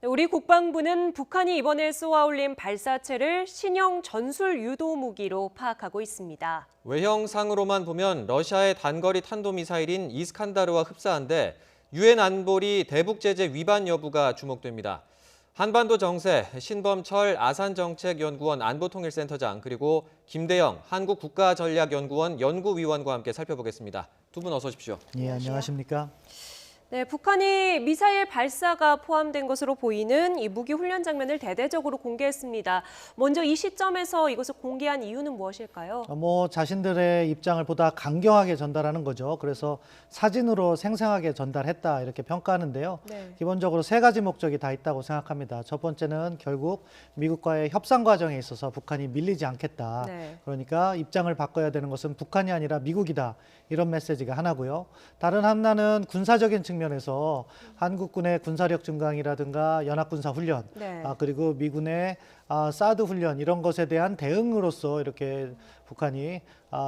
네, 우리 국방부는 북한이 이번에 쏘아올린 발사체를 신형 전술 유도 무기로 파악하고 있습니다. 외형상으로만 보면 러시아의 단거리 탄도미사일인 이스칸다르와 흡사한데 유엔 안보리 대북 제재 위반 여부가 주목됩니다. 한반도 정세 신범철 아산정책연구원 안보통일센터장 그리고 김대영 한국국가전략연구원 연구위원과 함께 살펴보겠습니다. 두 분 어서 오십시오. 예, 안녕하십니까? 네, 북한이 미사일 발사가 포함된 것으로 보이는 이 무기 훈련 장면을 대대적으로 공개했습니다. 먼저 이 시점에서 이것을 공개한 이유는 무엇일까요? 자신들의 입장을 보다 강경하게 전달하는 거죠. 그래서 사진으로 생생하게 전달했다 이렇게 평가하는데요. 네. 기본적으로 세 가지 목적이 다 있다고 생각합니다. 첫 번째는 결국 미국과의 협상 과정에 있어서 북한이 밀리지 않겠다. 네. 그러니까 입장을 바꿔야 되는 것은 북한이 아니라 미국이다. 이런 메시지가 하나고요. 다른 하나는 군사적인 측면에서 한국군의 군사력 증강이라든가 연합군사 훈련, 네. 그리고 미군의 사드 훈련 이런 것에 대한 대응으로서 이렇게 북한이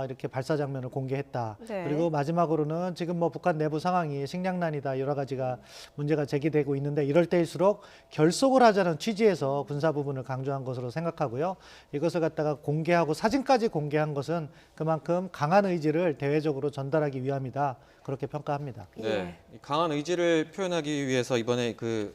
이렇게 발사 장면을 공개했다. 네. 그리고 마지막으로는 지금 북한 내부 상황이 식량난이다 여러 가지가 문제가 제기되고 있는데 이럴 때일수록 결속을 하자는 취지에서 군사 부분을 강조한 것으로 생각하고요. 이것을 갖다가 공개하고 사진까지 공개한 것은 그만큼 강한 의지를 대외적으로 전달하기 위함이다. 그렇게 평가합니다. 네, 이 강한 의지를 표현하기 위해서 이번에 그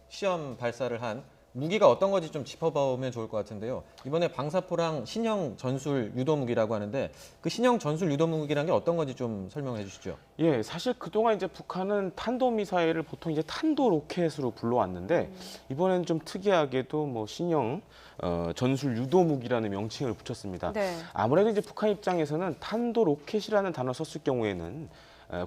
시험 발사를 한 무기가 어떤 건지 좀 짚어보면 좋을 것 같은데요. 이번에 방사포랑 신형 전술 유도무기라고 하는데 그 신형 전술 유도무기라는 게 어떤 건지 좀 설명해 주시죠. 예, 사실 그동안 이제 북한은 탄도미사일을 보통 이제 탄도 로켓으로 불러왔는데 이번에는 좀 특이하게도 신형 전술 유도무기라는 명칭을 붙였습니다. 네. 아무래도 이제 북한 입장에서는 탄도 로켓이라는 단어 썼을 경우에는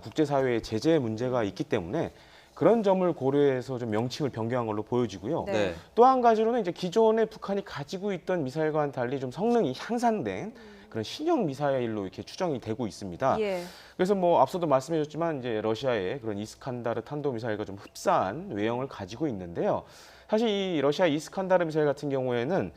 국제사회의 제재 문제가 있기 때문에 그런 점을 고려해서 좀 명칭을 변경한 걸로 보여지고요. 네. 또 한 가지로는 이제 기존에 북한이 가지고 있던 미사일과는 달리 좀 성능이 향상된 그런 신형 미사일로 이렇게 추정이 되고 있습니다. 예. 그래서 앞서도 말씀해줬지만 이제 러시아의 그런 이스칸다르 탄도 미사일과 좀 흡사한 외형을 가지고 있는데요. 사실 이 러시아 이스칸다르 미사일 같은 경우에는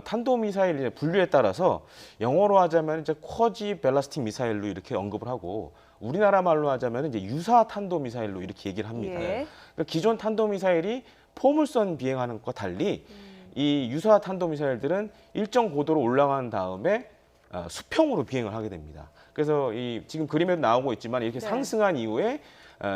탄도 미사일 분류에 따라서 영어로 하자면 이제 쿼지 벨라스틱 미사일로 이렇게 언급을 하고 우리나라 말로 하자면 이제 유사 탄도 미사일로 이렇게 얘기를 합니다. 예. 그러니까 기존 탄도 미사일이 포물선 비행하는 것과 달리 이 유사 탄도 미사일들은 일정 고도로 올라간 다음에 수평으로 비행을 하게 됩니다. 그래서 이 지금 그림에도 나오고 있지만 이렇게 네. 상승한 이후에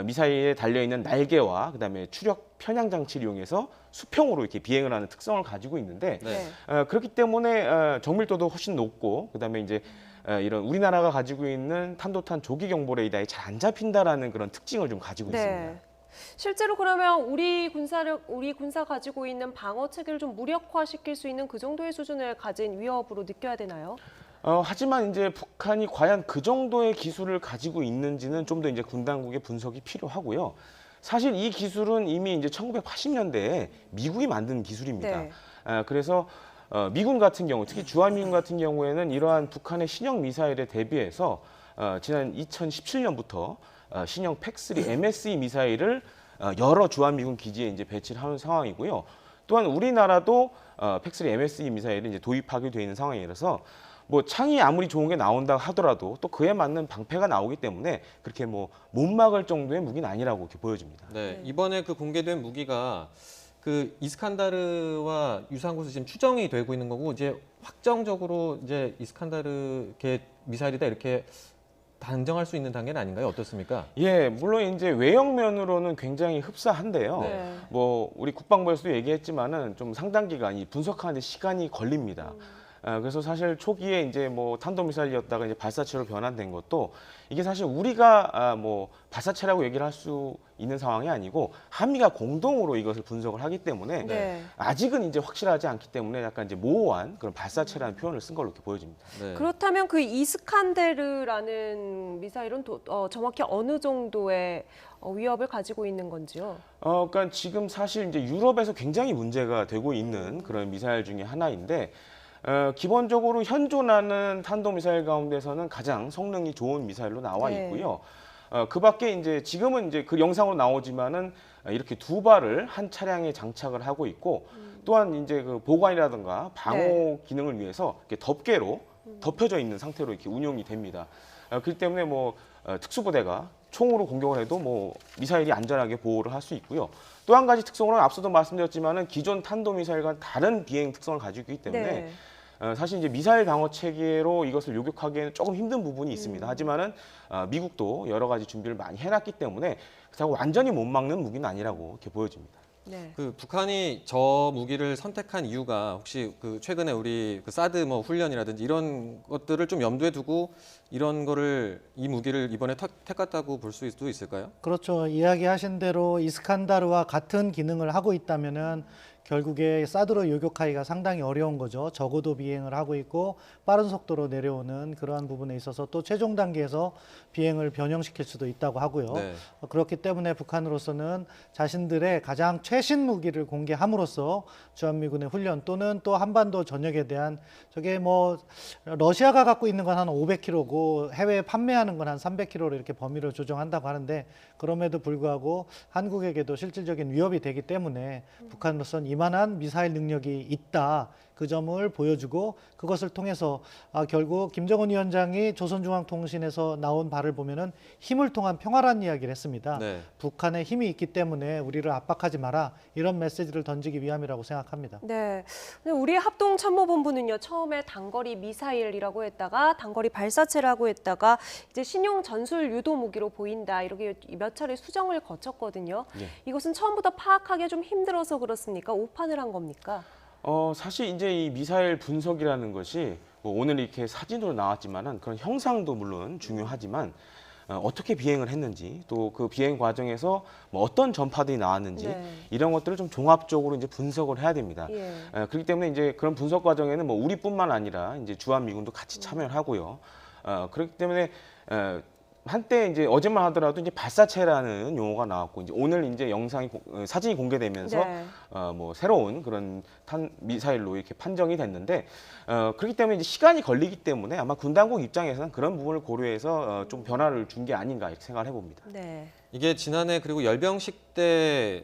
미사일에 달려 있는 날개와 그다음에 추력 편향 장치를 이용해서 수평으로 이렇게 비행을 하는 특성을 가지고 있는데 네. 그렇기 때문에 정밀도도 훨씬 높고 그다음에 이제 이런 우리나라가 가지고 있는 탄도탄 조기 경보 레이더에 잘 안 잡힌다라는 그런 특징을 좀 가지고 있습니다. 네. 실제로 그러면 우리 군사 가지고 있는 방어 체계를 좀 무력화시킬 수 있는 그 정도의 수준을 가진 위협으로 느껴야 되나요? 하지만 이제 북한이 과연 그 정도의 기술을 가지고 있는지는 좀 더 이제 군 당국의 분석이 필요하고요. 사실 이 기술은 이미 이제 1980년대에 미국이 만든 기술입니다. 네. 그래서 미군 같은 경우, 특히 주한미군 같은 경우에는 이러한 북한의 신형 미사일에 대비해서 지난 2017년부터 신형 팩3 MSE 미사일을 여러 주한미군 기지에 이제 배치를 하는 상황이고요. 또한 우리나라도 팩3 MSE 미사일을 이제 도입하게 되어 있는 상황이라서 창이 아무리 좋은 게 나온다 하더라도 또 그에 맞는 방패가 나오기 때문에 그렇게 못 막을 정도의 무기는 아니라고 이렇게 보여집니다. 네, 이번에 그 공개된 무기가 그 이스칸다르와 유사한 것으로 지금 추정이 되고 있는 거고 이제 확정적으로 이제 이스칸다르계 미사일이다 이렇게 단정할 수 있는 단계는 아닌가요? 어떻습니까? 예, 물론 이제 외형면으로는 굉장히 흡사한데요. 네. 우리 국방부에서도 얘기했지만은 좀 상당 기간 분석하는데 시간이 걸립니다. 그래서 사실 초기에 이제 탄도미사일이었다가 이제 발사체로 변환된 것도 이게 사실 우리가 발사체라고 얘기를 할 수 있는 상황이 아니고 한미가 공동으로 이것을 분석을 하기 때문에 네. 아직은 이제 확실하지 않기 때문에 약간 이제 모호한 그런 발사체라는 표현을 쓴 걸로 이렇게 보여집니다. 네. 그렇다면 그 이스칸데르라는 미사일은 정확히 어느 정도의 위협을 가지고 있는 건지요? 그러니까 지금 사실 이제 유럽에서 굉장히 문제가 되고 있는 그런 미사일 중에 하나인데 기본적으로 현존하는 탄도미사일 가운데서는 가장 성능이 좋은 미사일로 나와 네. 있고요. 그 밖에 이제 지금은 이제 그 영상으로 나오지만은 이렇게 두 발을 한 차량에 장착을 하고 있고 또한 이제 그 보관이라든가 방호 네. 기능을 위해서 이렇게 덮개로 덮여져 있는 상태로 이렇게 운용이 됩니다. 그렇기 때문에 특수부대가 총으로 공격을 해도 미사일이 안전하게 보호를 할 수 있고요. 또 한 가지 특성으로는 앞서도 말씀드렸지만은 기존 탄도미사일과 다른 비행 특성을 가지고 있기 때문에 네. 사실 이제 미사일 방어 체계로 이것을 요격하기에는 조금 힘든 부분이 있습니다. 하지만은 미국도 여러 가지 준비를 많이 해놨기 때문에 그렇다고 완전히 못 막는 무기는 아니라고 이렇게 보여집니다. 네. 그 북한이 저 무기를 선택한 이유가 혹시 그 최근에 우리 그 사드 뭐 훈련이라든지 이런 것들을 좀 염두에 두고 이런 거를 이 무기를 이번에 택했다고 볼 수도 있을까요? 그렇죠. 이야기하신 대로 이스칸다르와 같은 기능을 하고 있다면은 결국에 사드로 요격하기가 상당히 어려운 거죠. 저고도 비행을 하고 있고 빠른 속도로 내려오는 그러한 부분에 있어서 또 최종 단계에서 비행을 변형시킬 수도 있다고 하고요. 네. 그렇기 때문에 북한으로서는 자신들의 가장 최신 무기를 공개함으로써 주한미군의 훈련 또는 또 한반도 전역에 대한 저게 뭐 러시아가 갖고 있는 건 한 500km고 해외에 판매하는 건 한 300km로 이렇게 범위를 조정한다고 하는데 그럼에도 불구하고 한국에게도 실질적인 위협이 되기 때문에 북한으로서는 이만한 미사일 능력이 있다. 그 점을 보여주고 그것을 통해서 결국 김정은 위원장이 조선중앙통신에서 나온 바를 보면은 힘을 통한 평화라는 이야기를 했습니다. 네. 북한의 힘이 있기 때문에 우리를 압박하지 마라 이런 메시지를 던지기 위함이라고 생각합니다. 네. 근데 우리 합동참모본부는요, 처음에 단거리 미사일이라고 했다가 단거리 발사체라고 했다가 이제 신형 전술 유도 무기로 보인다 이렇게 몇 차례 수정을 거쳤거든요. 예. 이것은 처음부터 파악하기 좀 힘들어서 그렇습니까? 오판을 한 겁니까? 사실 이제 이 미사일 분석이라는 것이 뭐 오늘 이렇게 사진으로 나왔지만은 그런 형상도 물론 중요하지만 어떻게 비행을 했는지 또 그 비행 과정에서 뭐 어떤 전파들이 나왔는지 네. 이런 것들을 좀 종합적으로 이제 분석을 해야 됩니다. 예. 그렇기 때문에 이제 그런 분석 과정에는 뭐 우리뿐만 아니라 이제 주한미군도 같이 참여를 하고요. 그렇기 때문에 한때 이제 어제만 하더라도 이제 발사체라는 용어가 나왔고 이제 오늘 이제 사진이 공개되면서 네. 뭐 새로운 그런 미사일로 이렇게 판정이 됐는데 그렇기 때문에 이제 시간이 걸리기 때문에 아마 군 당국 입장에서는 그런 부분을 고려해서 좀 변화를 준 게 아닌가 이렇게 생각을 해봅니다. 네. 이게 지난해 그리고 열병식 때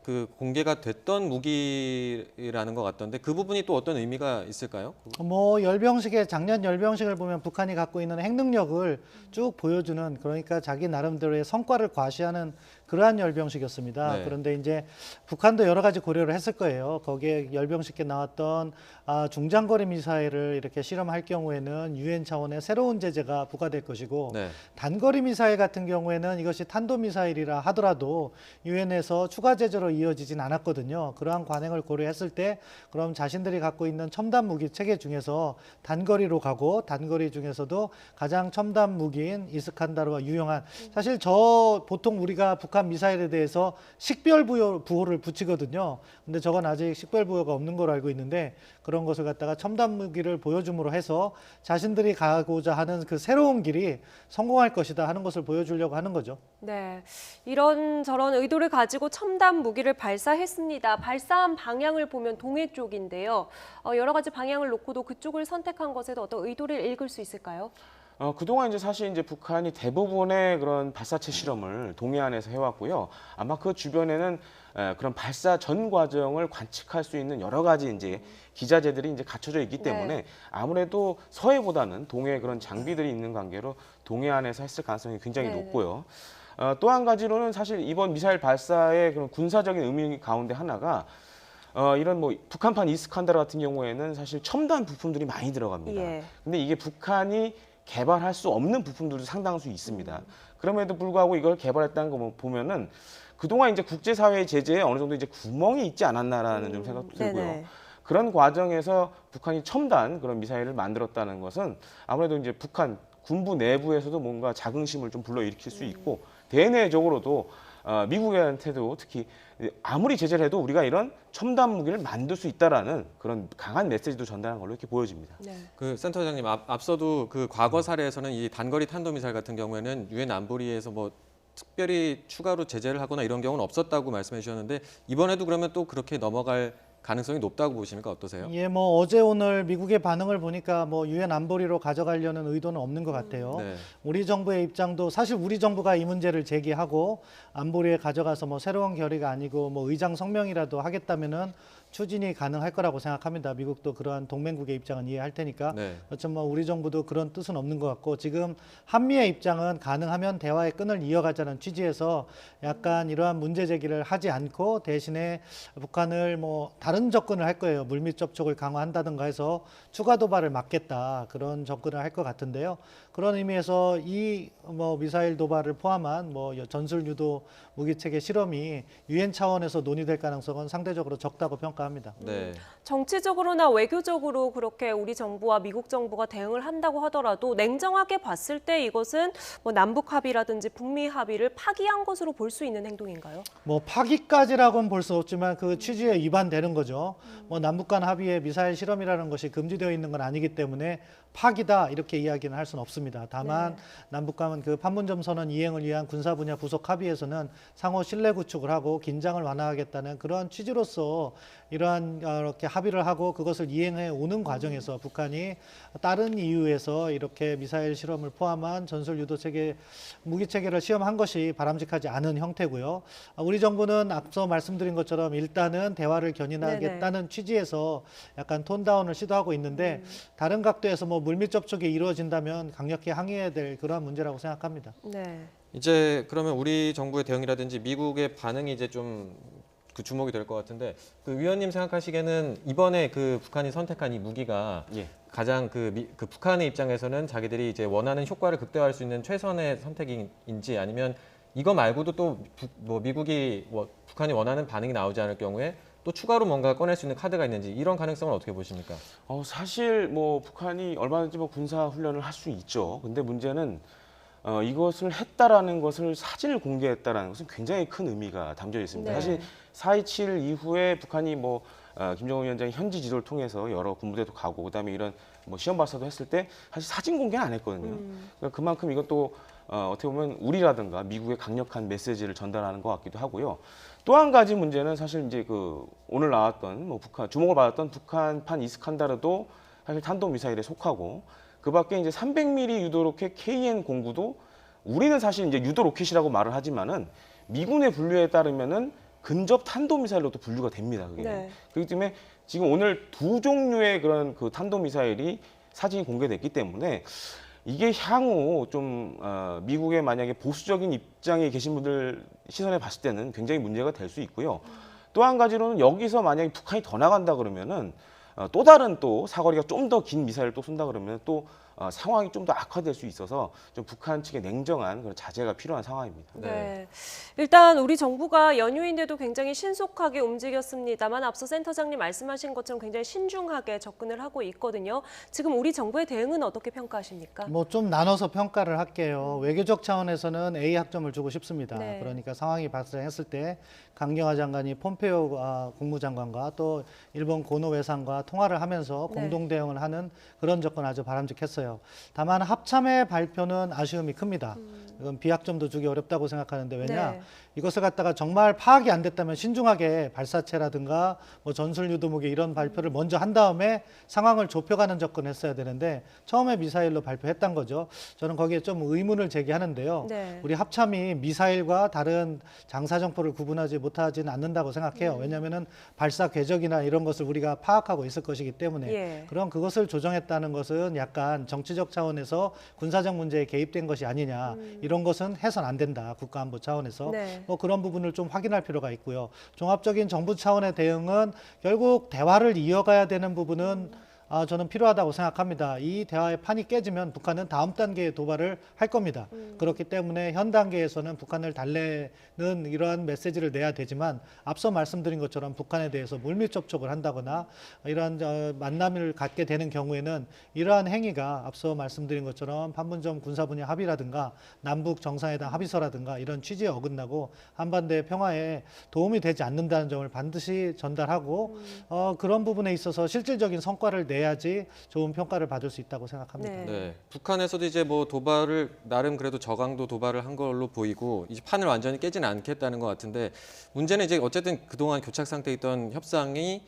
그 공개가 됐던 무기라는 것 같던데 그 부분이 또 어떤 의미가 있을까요? 뭐 작년 열병식을 보면 북한이 갖고 있는 핵능력을 쭉 보여주는 그러니까 자기 나름대로의 성과를 과시하는 그러한 열병식이었습니다. 네. 그런데 이제 북한도 여러 가지 고려를 했을 거예요. 거기에 열병식에 나왔던 중장거리 미사일을 이렇게 실험할 경우에는 유엔 차원의 새로운 제재가 부과될 것이고 네. 단거리 미사일 같은 경우에는 이것이 탄도미사일이라 하더라도 유엔에서 추가 제재로 이어지진 않았거든요. 그러한 관행을 고려했을 때 그럼 자신들이 갖고 있는 첨단 무기 체계 중에서 단거리로 가고 단거리 중에서도 가장 첨단 무기인 이스칸다르와 유용한 사실 보통 우리가 북한 미사일에 대해서 식별 부호를 붙이거든요. 근데 저건 아직 식별 부호가 없는 걸로 알고 있는데 그런 것을 갖다가 첨단 무기를 보여줌으로 해서 자신들이 가고자 하는 그 새로운 길이 성공할 것이다 하는 것을 보여주려고 하는 거죠. 네, 이런저런 의도를 가지고 첨단 무기를 발사했습니다. 발사한 방향을 보면 동해 쪽인데요. 여러 가지 방향을 놓고도 그쪽을 선택한 것에도 어떤 의도를 읽을 수 있을까요? 그동안 이제 사실 이제 북한이 대부분의 그런 발사체 실험을 동해안에서 해왔고요. 아마 그 주변에는 그런 발사 전 과정을 관측할 수 있는 여러 가지 이제 기자재들이 이제 갖춰져 있기 때문에 네. 아무래도 서해보다는 동해에 그런 장비들이 있는 관계로 동해안에서 했을 가능성이 굉장히 네네. 높고요. 또 한 가지로는 사실 이번 미사일 발사의 그런 군사적인 의미 가운데 하나가 이런 뭐 북한판 이스칸다르 같은 경우에는 사실 첨단 부품들이 많이 들어갑니다. 예. 근데 이게 북한이 개발할 수 없는 부품들도 상당수 있습니다. 그럼에도 불구하고 이걸 개발했다는 거 보면은 그동안 이제 국제사회의 제재에 어느 정도 이제 구멍이 있지 않았나라는 좀 생각도 들고요. 네네. 그런 과정에서 북한이 첨단 그런 미사일을 만들었다는 것은 아무래도 이제 북한 군부 내부에서도 뭔가 자긍심을 좀 불러일으킬 수 있고 대내적으로도 미국한테도 특히 아무리 제재를 해도 우리가 이런 첨단 무기를 만들 수 있다라는 그런 강한 메시지도 전달한 걸로 이렇게 보여집니다. 네. 그 센터장님 앞서도 그 과거 사례에서는 이 단거리 탄도미사일 같은 경우에는 유엔 안보리에서 뭐 특별히 추가로 제재를 하거나 이런 경우는 없었다고 말씀해 주셨는데 이번에도 그러면 또 그렇게 넘어갈 가능성이 높다고 보십니까? 어떠세요? 예, 뭐 어제 오늘 미국의 반응을 보니까 뭐 유엔 안보리로 가져가려는 의도는 없는 것 같아요. 네. 우리 정부의 입장도 사실 우리 정부가 이 문제를 제기하고 안보리에 가져가서 뭐 새로운 결의가 아니고 뭐 의장 성명이라도 하겠다면은 추진이 가능할 거라고 생각합니다. 미국도 그러한 동맹국의 입장은 이해할 테니까. 네. 어쨌든 뭐 우리 정부도 그런 뜻은 없는 것 같고 지금 한미의 입장은 가능하면 대화의 끈을 이어가자는 취지에서 약간 이러한 문제 제기를 하지 않고 대신에 북한을 뭐 다른 접근을 할 거예요. 물밑 접촉을 강화한다든가 해서 추가 도발을 막겠다 그런 접근을 할 것 같은데요. 그런 의미에서 이 뭐 미사일 도발을 포함한 뭐 전술 유도 무기 체계 실험이 유엔 차원에서 논의될 가능성은 상대적으로 적다고 평가합니다. 네. 정치적으로나 외교적으로 그렇게 우리 정부와 미국 정부가 대응을 한다고 하더라도 냉정하게 봤을 때 이것은 뭐 남북 합의라든지 북미 합의를 파기한 것으로 볼 수 있는 행동인가요? 뭐 파기까지라고는 볼 수 없지만 그 취지에 위반되는 거죠. 뭐 남북 간 합의에 미사일 실험이라는 것이 금지되어 있는 건 아니기 때문에 파기다 이렇게 이야기는 할 수는 없습니다. 다만 남북 간은 그 판문점 선언 이행을 위한 군사 분야 부속 합의에서는 상호 신뢰 구축을 하고 긴장을 완화하겠다는 그러한 취지로서 이러한 이렇게 합의를 하고 그것을 이행해 오는 과정에서 북한이 다른 이유에서 이렇게 미사일 실험을 포함한 전술 유도 체계 무기 체계를 시험한 것이 바람직하지 않은 형태고요. 우리 정부는 앞서 말씀드린 것처럼 일단은 대화를 견인하겠다는 취지에서 약간 톤다운을 시도하고 있는데 다른 각도에서 뭐 물밑 접촉이 이루어진다면 강력히 항의해야 될 그러한 문제라고 생각합니다. 네. 이제 그러면 우리 정부의 대응이라든지 미국의 반응이 이제 좀 그 주목이 될 것 같은데 그 위원님 생각하시기에는 이번에 그 북한이 선택한 이 무기가 예. 가장 그 북한의 입장에서는 자기들이 이제 원하는 효과를 극대화할 수 있는 최선의 선택인지 아니면 이거 말고도 또 뭐 미국이 북한이 원하는 반응이 나오지 않을 경우에 또 추가로 뭔가 꺼낼 수 있는 카드가 있는지 이런 가능성은 어떻게 보십니까? 사실 뭐 북한이 얼마든지 뭐 군사 훈련을 할 수 있죠. 근데 문제는 이것을 했다라는 것을 사진을 공개했다라는 것은 굉장히 큰 의미가 담겨 있습니다. 네. 사실 4.27 이후에 북한이 뭐 김정은 위원장이 현지 지도를 통해서 여러 군부대도 가고 그다음에 이런 뭐 시험 발사도 했을 때 사실 사진 공개는 안 했거든요. 그러니까 그만큼 이것도 어떻게 보면 우리라든가 미국의 강력한 메시지를 전달하는 것 같기도 하고요. 또 한 가지 문제는 사실 이제 그 오늘 나왔던 뭐 북한 주목을 받았던 북한판 이스칸다르도 사실 탄도 미사일에 속하고 그밖에 이제 300mm 유도 로켓 KN-09도 우리는 사실 이제 유도 로켓이라고 말을 하지만은 미군의 분류에 따르면은 근접 탄도 미사일로도 분류가 됩니다. 그게. 네. 그렇기 때문에 지금 오늘 두 종류의 그런 그 탄도 미사일이 사진이 공개됐기 때문에 이게 향후 좀 미국의 만약에 보수적인 입장에 계신 분들 시선에 봤을 때는 굉장히 문제가 될 수 있고요. 또 한 가지로는 여기서 만약에 북한이 더 나간다 그러면은 또 다른 또 사거리가 좀 더 긴 미사일을 또 쏜다 그러면 또 상황이 좀 더 악화될 수 있어서 좀 북한 측의 냉정한 그런 자제가 필요한 상황입니다. 네. 일단 우리 정부가 연휴인데도 굉장히 신속하게 움직였습니다만 앞서 센터장님 말씀하신 것처럼 굉장히 신중하게 접근을 하고 있거든요. 지금 우리 정부의 대응은 어떻게 평가하십니까? 뭐 좀 나눠서 평가를 할게요. 외교적 차원에서는 A 학점을 주고 싶습니다. 네. 그러니까 상황이 발생했을 때 강경화 장관이 폼페이오 국무장관과 또 일본 고노 외상과 통화를 하면서 네. 공동 대응을 하는 그런 접근 아주 바람직했어요. 다만 합참의 발표는 아쉬움이 큽니다. 이건 B학점도 주기 어렵다고 생각하는데 왜냐? 네. 이것을 갖다가 정말 파악이 안 됐다면 신중하게 발사체라든가 뭐 전술 유도무기 이런 발표를 먼저 한 다음에 상황을 좁혀가는 접근을 했어야 되는데 처음에 미사일로 발표했던 거죠. 저는 거기에 좀 의문을 제기하는데요. 네. 우리 합참이 미사일과 다른 장사정포를 구분하지 못하지는 않는다고 생각해요. 왜냐하면은 발사 궤적이나 이런 것을 우리가 파악하고 있을 것이기 때문에 예. 그럼 그것을 조정했다는 것은 약간 정치적 차원에서 군사적 문제에 개입된 것이 아니냐 이런 것은 해선 안 된다 국가안보 차원에서 네. 뭐 그런 부분을 좀 확인할 필요가 있고요. 종합적인 정부 차원의 대응은 결국 대화를 이어가야 되는 부분은 저는 필요하다고 생각합니다. 이 대화의 판이 깨지면 북한은 다음 단계의 도발을 할 겁니다. 그렇기 때문에 현 단계에서는 북한을 달래는 이러한 메시지를 내야 되지만 앞서 말씀드린 것처럼 북한에 대해서 물밑 접촉을 한다거나 이러한 만남을 갖게 되는 경우에는 이러한 행위가 앞서 말씀드린 것처럼 판문점 군사분야 합의라든가 남북 정상회담 합의서라든가 이런 취지에 어긋나고 한반도의 평화에 도움이 되지 않는다는 점을 반드시 전달하고 그런 부분에 있어서 실질적인 성과를 내야지 좋은 평가를 받을 수 있다고 생각합니다. 네. 네. 북한에서도 이제 뭐 도발을 나름 그래도 저강도 도발을 한 걸로 보이고 이제 판을 완전히 깨지는 않겠다는 것 같은데 문제는 이제 어쨌든 그동안 교착 상태에 있던 협상이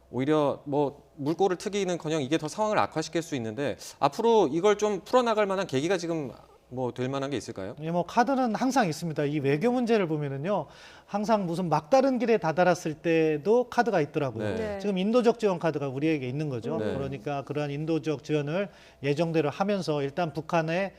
오히려 뭐 물꼬를 트기는커녕 이게 더 상황을 악화시킬 수 있는데 앞으로 이걸 좀 풀어나갈 만한 계기가 지금 뭐 될 만한 게 있을까요? 뭐 카드는 항상 있습니다. 이 외교 문제를 보면은요, 항상 무슨 막다른 길에 다다랐을 때도 카드가 있더라고요. 네. 네. 지금 인도적 지원 카드가 우리에게 있는 거죠. 네. 그러니까 그러한 인도적 지원을 예정대로 하면서 일단 북한에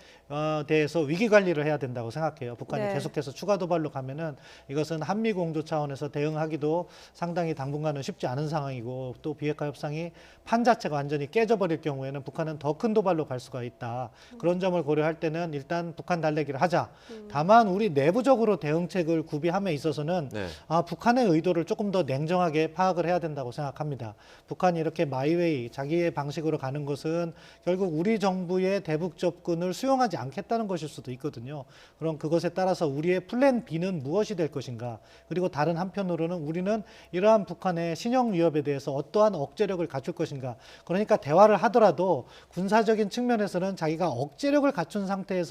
대해서 위기 관리를 해야 된다고 생각해요. 북한이 네. 계속해서 추가 도발로 가면은 이것은 한미 공조 차원에서 대응하기도 상당히 당분간은 쉽지 않은 상황이고, 또 비핵화 협상이 판 자체가 완전히 깨져버릴 경우에는 북한은 더 큰 도발로 갈 수가 있다. 그런 점을 고려할 때는 일단 북한 달래기를 하자. 다만 우리 내부적으로 대응책을 구비함에 있어서는 네. 북한의 의도를 조금 더 냉정하게 파악을 해야 된다고 생각합니다. 북한이 이렇게 마이웨이, 자기의 방식으로 가는 것은 결국 우리 정부의 대북 접근을 수용하지 않겠다는 것일 수도 있거든요. 그럼 그것에 따라서 우리의 플랜 B는 무엇이 될 것인가? 그리고 다른 한편으로는 우리는 이러한 북한의 신형 위협에 대해서 어떠한 억제력을 갖출 것인가? 그러니까 대화를 하더라도 군사적인 측면에서는 자기가 억제력을 갖춘 상태에서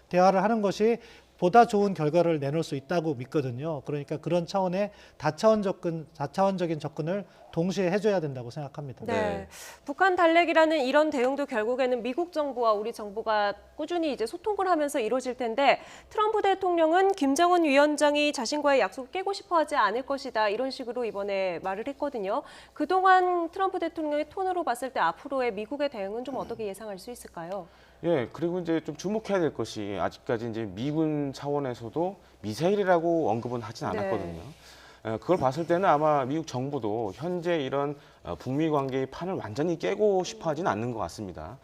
대화를 하는 것이 보다 좋은 결과를 내놓을 수 있다고 믿거든요. 그러니까 그런 차원의 다차원적인 접근을 동시에 해줘야 된다고 생각합니다. 네. 네. 북한 달래기라는 이런 대응도 결국에는 미국 정부와 우리 정부가 꾸준히 이제 소통을 하면서 이루어질 텐데, 트럼프 대통령은 김정은 위원장이 자신과의 약속을 깨고 싶어 하지 않을 것이다, 이런 식으로 이번에 말을 했거든요. 그동안 트럼프 대통령의 톤으로 봤을 때 앞으로의 미국의 대응은 좀 어떻게 예상할 수 있을까요? 예, 그리고 이제 좀 주목해야 될 것이, 아직까지 이제 미군 차원에서도 미사일이라고 언급은 하진 네. 않았거든요. 그걸 봤을 때는 아마 미국 정부도 현재 이런 북미 관계의 판을 완전히 깨고 싶어 하진 않는 것 같습니다.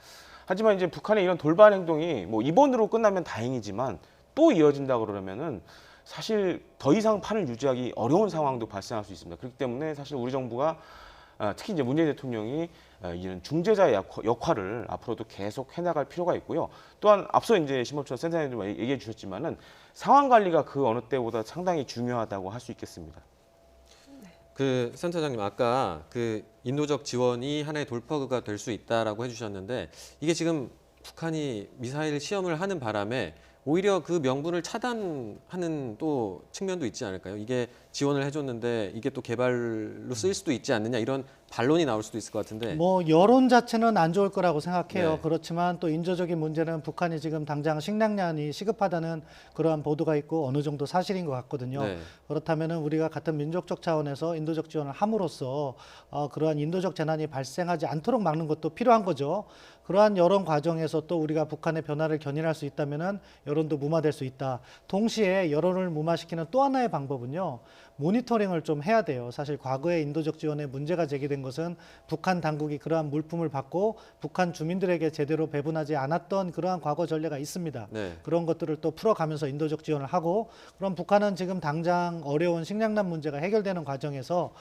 하지만 이제 북한의 이런 돌발 행동이 뭐 이번으로 끝나면 다행이지만 또 이어진다 그러면은 사실 더 이상 판을 유지하기 어려운 상황도 발생할 수 있습니다. 그렇기 때문에 사실 우리 정부가 특히 이제 문재인 대통령이 이런 중재자의 역할을 앞으로도 계속 해나갈 필요가 있고요. 또한 앞서 이제 심업철 센터장님 얘기해 주셨지만은 상황 관리가 그 어느 때보다 상당히 중요하다고 할 수 있겠습니다. 그 센터장님, 아까 그 인도적 지원이 하나의 돌파구가 될 수 있다라고 해주셨는데, 이게 지금 북한이 미사일 시험을 하는 바람에 오히려 그 명분을 차단하는 또 측면도 있지 않을까요? 이게 지원을 해줬는데 이게 또 개발로 쓰일 수도 있지 않느냐, 이런 반론이 나올 수도 있을 것 같은데. 뭐 여론 자체는 안 좋을 거라고 생각해요. 네. 그렇지만 또 인조적인 문제는 북한이 지금 당장 식량난이 시급하다는 그러한 보도가 있고 어느 정도 사실인 것 같거든요. 네. 그렇다면은 우리가 같은 민족적 차원에서 인도적 지원을 함으로써 그러한 인도적 재난이 발생하지 않도록 막는 것도 필요한 거죠. 그러한 여론 과정에서 또 우리가 북한의 변화를 견인할 수 있다면은 여론도 무마될 수 있다. 동시에 여론을 무마시키는 또 하나의 방법은요, 모니터링을 좀 해야 돼요. 사실 과거에 인도적 지원에 문제가 제기된 것은 북한 당국이 그러한 물품을 받고 북한 주민들에게 제대로 배분하지 않았던 그러한 과거 전례가 있습니다. 네. 그런 것들을 또 풀어가면서 인도적 지원을 하고, 그럼 북한은 지금 당장 어려운 식량난 문제가 해결되는 과정에서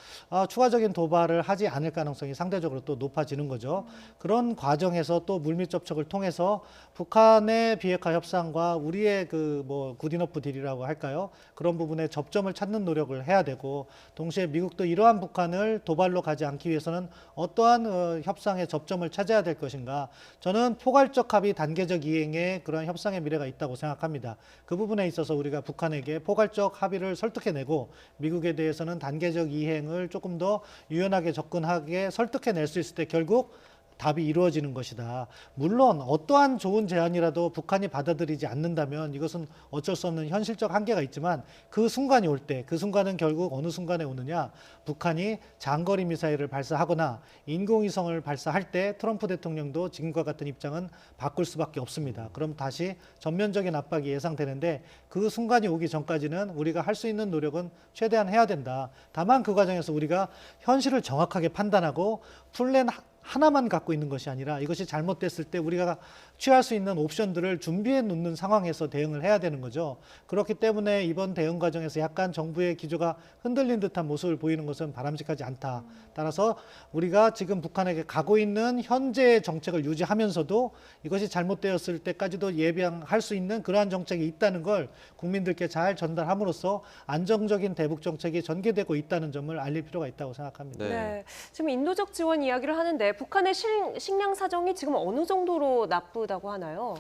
추가적인 도발을 하지 않을 가능성이 상대적으로 또 높아지는 거죠. 그런 과정에서 또 물밑 접촉을 통해서 북한의 비핵화 협상과 우리의 그 뭐 굿이너프 딜이라고 할까요? 그런 부분에 접점을 찾는 노력을 해야 되고, 동시에 미국도 이러한 북한을 도발로 가지 않기 위해서는 어떠한 협상의 접점을 찾아야 될 것인가. 저는 포괄적 합의, 단계적 이행에 그런 협상의 미래가 있다고 생각합니다. 그 부분에 있어서 우리가 북한에게 포괄적 합의를 설득해내고 미국에 대해서는 단계적 이행을 조금 더 유연하게 접근하게 설득해낼 수 있을 때 결국 답이 이루어지는 것이다. 물론 어떠한 좋은 제안이라도 북한이 받아들이지 않는다면 이것은 어쩔 수 없는 현실적 한계가 있지만, 그 순간이 올 때, 그 순간은 결국 어느 순간에 오느냐, 북한이 장거리 미사일을 발사하거나 인공위성을 발사할 때 트럼프 대통령도 지금과 같은 입장은 바꿀 수밖에 없습니다. 그럼 다시 전면적인 압박이 예상되는데, 그 순간이 오기 전까지는 우리가 할 수 있는 노력은 최대한 해야 된다. 다만 그 과정에서 우리가 현실을 정확하게 판단하고 플랜 하나만 갖고 있는 것이 아니라 이것이 잘못됐을 때 우리가 취할 수 있는 옵션들을 준비해 놓는 상황에서 대응을 해야 되는 거죠. 그렇기 때문에 이번 대응 과정에서 약간 정부의 기조가 흔들린 듯한 모습을 보이는 것은 바람직하지 않다. 따라서 우리가 지금 북한에게 가고 있는 현재의 정책을 유지하면서도 이것이 잘못되었을 때까지도 예방할 수 있는 그러한 정책이 있다는 걸 국민들께 잘 전달함으로써 안정적인 대북 정책이 전개되고 있다는 점을 알릴 필요가 있다고 생각합니다. 네. 네. 지금 인도적 지원 이야기를 하는데 북한의 식량 사정이 지금 어느 정도로 나쁘다고 하나요?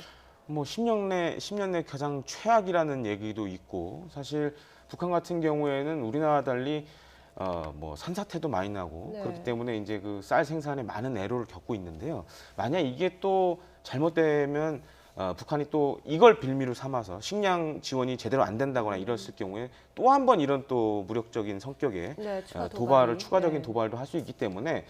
뭐 10년 내 가장 최악이라는 얘기도 있고, 사실 북한 같은 경우에는 우리나라 달리 뭐 산사태도 많이 나고 네. 그렇기 때문에 이제 그 쌀 생산에 많은 애로를 겪고 있는데요. 만약 이게 또 잘못되면 북한이 또 이걸 빌미로 삼아서 식량 지원이 제대로 안 된다거나 이랬을 경우에 또 한 번 이런 또 무력적인 성격의 네, 추가 도발을 도발이. 추가적인 네. 도발도 할 수 있기 때문에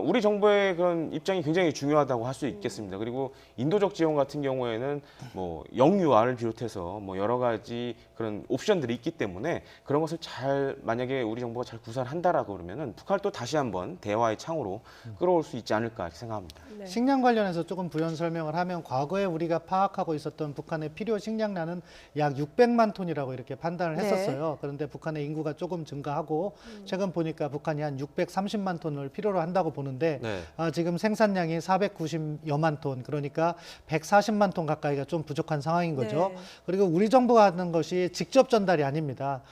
우리 정부의 그런 입장이 굉장히 중요하다고 할 수 있겠습니다. 그리고 인도적 지원 같은 경우에는 뭐 영유아를 비롯해서 뭐 여러 가지 그런 옵션들이 있기 때문에 그런 것을 잘 만약에 우리 정부가 잘 구사를 한다라고 그러면은 북한을 또 다시 한번 대화의 창으로 끌어올 수 있지 않을까 이렇게 생각합니다. 네. 식량 관련해서 조금 부연 설명을 하면 과거에 우리가 파악하고 있었던 북한의 필요 식량량은 약 600만 톤이라고 이렇게 판단을 네. 했었어요. 그런데 북한의 인구가 조금 증가하고 최근 보니까 북한이 한 630만 톤을 필요로 한다고 보는데 네. 지금 생산량이 490여만 톤, 그러니까 140만 톤 가까이가 좀 부족한 상황인 거죠. 네. 그리고 우리 정부가 하는 것이 직접 전달이 아닙니다.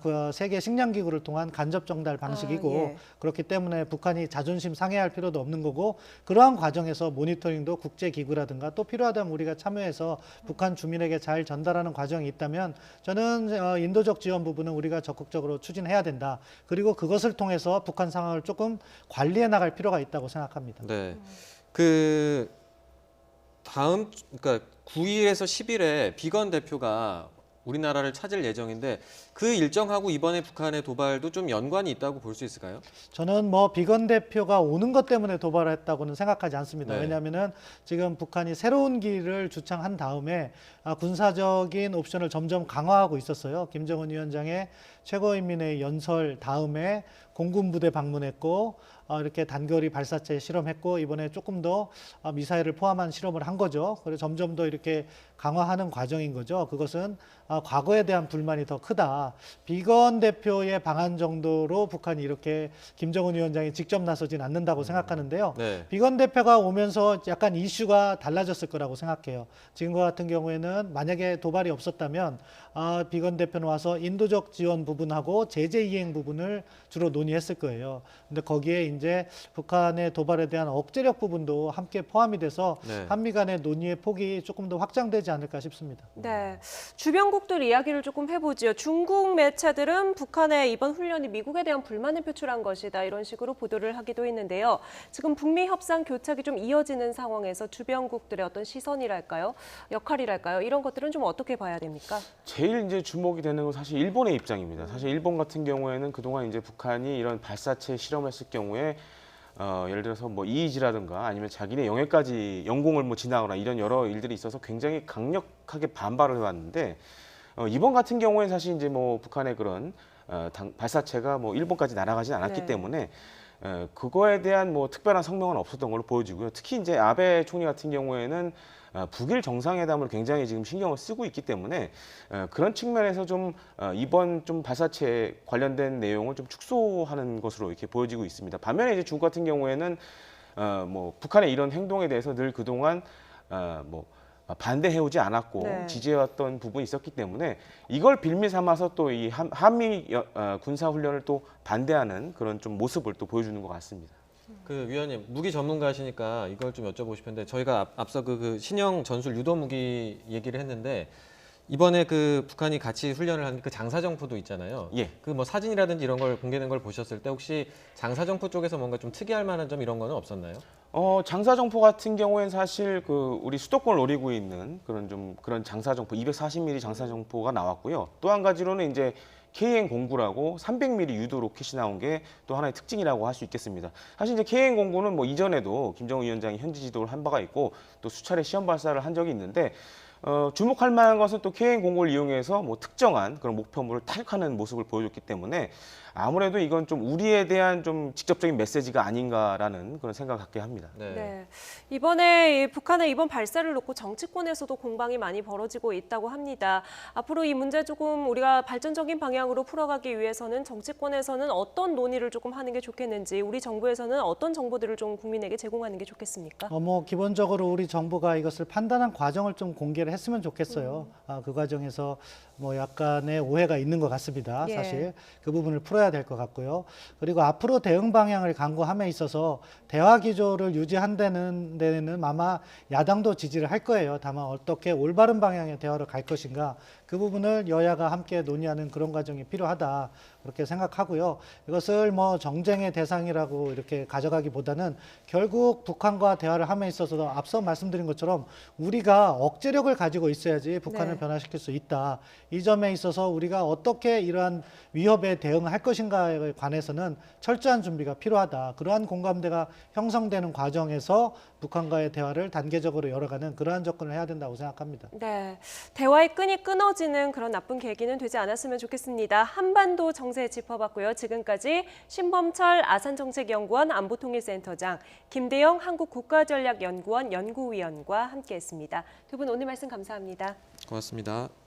그 세계 식량기구를 통한 간접 전달 방식이고 예. 그렇기 때문에 북한이 자존심 상해할 필요도 없는 거고, 그러한 과정에서 모니터링도 국제기구라든가 또 필요하다면 우리가 참여해서 북한 주민에게 잘 전달하는 과정이 있다면 저는 인도적 지원 부분은 우리가 적극적으로 추진해야 된다. 그리고 그것을 통해서 북한 상황을 조금 관리해 나갈 필요가 있다고 생각합니다. 네. 그 그러니까 9일에서 10일에 비건 대표가 우리나라를 찾을 예정인데 그 일정하고 이번에 북한의 도발도 좀 연관이 있다고 볼 수 있을까요? 저는 뭐 비건 대표가 오는 것 때문에 도발했다고는 생각하지 않습니다. 네. 왜냐하면은 지금 북한이 새로운 길을 주창한 다음에 군사적인 옵션을 점점 강화하고 있었어요. 김정은 위원장의 최고인민회의 연설 다음에 공군 부대 방문했고 이렇게 단거리 발사체 실험했고 이번에 조금 더 미사일을 포함한 실험을 한 거죠. 그래서 점점 더 이렇게 강화하는 과정인 거죠. 그것은 과거에 대한 불만이 더 크다. 비건 대표의 방안 정도로 북한이 이렇게 김정은 위원장이 직접 나서진 않는다고 생각하는데요. 네. 비건 대표가 오면서 약간 이슈가 달라졌을 거라고 생각해요. 지금과 같은 경우에는 만약에 도발이 없었다면 비건 대표는 와서 인도적 지원 부분하고 제재 이행 부분을 주로 논의했을 거예요. 근데 거기에 이제 북한의 도발에 대한 억제력 부분도 함께 포함이 돼서 네. 한미 간의 논의의 폭이 조금 더 확장되지 않을까 싶습니다. 네, 주변국들 이야기를 조금 해보지요. 중국 매체들은 북한의 이번 훈련이 미국에 대한 불만을 표출한 것이다 이런 식으로 보도를 하기도 했는데요. 지금 북미 협상 교착이 좀 이어지는 상황에서 주변국들의 어떤 시선이랄까요, 역할이랄까요, 이런 것들은 좀 어떻게 봐야 됩니까? 제일 이제 주목이 되는 건 사실 일본의 입장입니다. 사실 일본 같은 경우에는 그동안 이제 북한이 이런 발사체 실험했을 경우에 예를 들어서 뭐 이의지라든가 아니면 자기네 영해까지 영공을 뭐 지나거나 이런 여러 일들이 있어서 굉장히 강력하게 반발을 해왔는데 이번 같은 경우에 사실 이제 뭐 북한의 그런 발사체가 뭐 일본까지 날아가진 않았기 네. 때문에 그거에 대한 뭐 특별한 성명은 없었던 걸로 보여지고요. 특히 이제 아베 총리 같은 경우에는 북일 정상회담을 굉장히 지금 신경을 쓰고 있기 때문에 그런 측면에서 좀 이번 좀 발사체 관련된 내용을 좀 축소하는 것으로 이렇게 보여지고 있습니다. 반면에 이제 중국 같은 경우에는 뭐 북한의 이런 행동에 대해서 늘 그동안 뭐 반대해오지 않았고 네. 지지해왔던 부분이 있었기 때문에 이걸 빌미 삼아서 또 이 한미 군사 훈련을 또 반대하는 그런 좀 모습을 또 보여주는 것 같습니다. 그 위원님 무기 전문가시니까 이걸 좀 여쭤보고 싶은데 저희가 앞서 그 신형 전술 유도 무기 얘기를 했는데 이번에 그 북한이 같이 훈련을 한 그 장사정포도 있잖아요. 예. 그 뭐 사진이라든지 이런 걸 공개된 걸 보셨을 때 혹시 장사정포 쪽에서 뭔가 좀 특이할 만한 점 이런 거는 없었나요? 장사정포 같은 경우에는 사실 그 우리 수도권을 노리고 있는 그런 장사정포 240mm 장사정포가 나왔고요. 또 한 가지로는 이제 KN-09라고 300mm 유도 로켓이 나온 게 또 하나의 특징이라고 할 수 있겠습니다. 사실 이제 KN-09는 뭐 이전에도 김정은 위원장이 현지 지도를 한 바가 있고 또 수차례 시험 발사를 한 적이 있는데 주목할 만한 것은 또 KN-09를 이용해서 뭐 특정한 그런 목표물을 타격하는 모습을 보여줬기 때문에 아무래도 이건 좀 우리에 대한 좀 직접적인 메시지가 아닌가라는 그런 생각을 갖게 합니다. 네. 이번에 북한의 이번 발사를 놓고 정치권에서도 공방이 많이 벌어지고 있다고 합니다. 앞으로 이 문제 조금 우리가 발전적인 방향으로 풀어가기 위해서는 정치권에서는 어떤 논의를 조금 하는 게 좋겠는지, 우리 정부에서는 어떤 정보들을 좀 국민에게 제공하는 게 좋겠습니까? 뭐 기본적으로 우리 정부가 이것을 판단한 과정을 좀 공개를 했으면 좋겠어요. 그 과정에서 뭐 약간의 오해가 있는 것 같습니다. 예. 사실 그 부분을 풀어야 될 것 같고요. 그리고 앞으로 대응 방향을 강구함에 있어서 대화 기조를 유지한다는 데는 아마 야당도 지지를 할 거예요. 다만 어떻게 올바른 방향의 대화를 갈 것인가, 그 부분을 여야가 함께 논의하는 그런 과정이 필요하다. 그렇게 생각하고요. 이것을 뭐 정쟁의 대상이라고 이렇게 가져가기보다는 결국 북한과 대화를 함에 있어서 앞서 말씀드린 것처럼 우리가 억제력을 가지고 있어야지 북한을 네. 변화시킬 수 있다. 이 점에 있어서 우리가 어떻게 이러한 위협에 대응할 것인가에 관해서는 철저한 준비가 필요하다. 그러한 공감대가 형성되는 과정에서 북한과의 대화를 단계적으로 열어가는 그러한 접근을 해야 된다고 생각합니다. 네, 대화의 끈이 끊어지는 그런 나쁜 계기는 되지 않았으면 좋겠습니다. 한반도 정세 짚어봤고요. 지금까지 신범철 아산정책연구원 안보통일센터장, 김대영 한국국가전략연구원 연구위원과 함께했습니다. 두 분 오늘 말씀 감사합니다. 고맙습니다.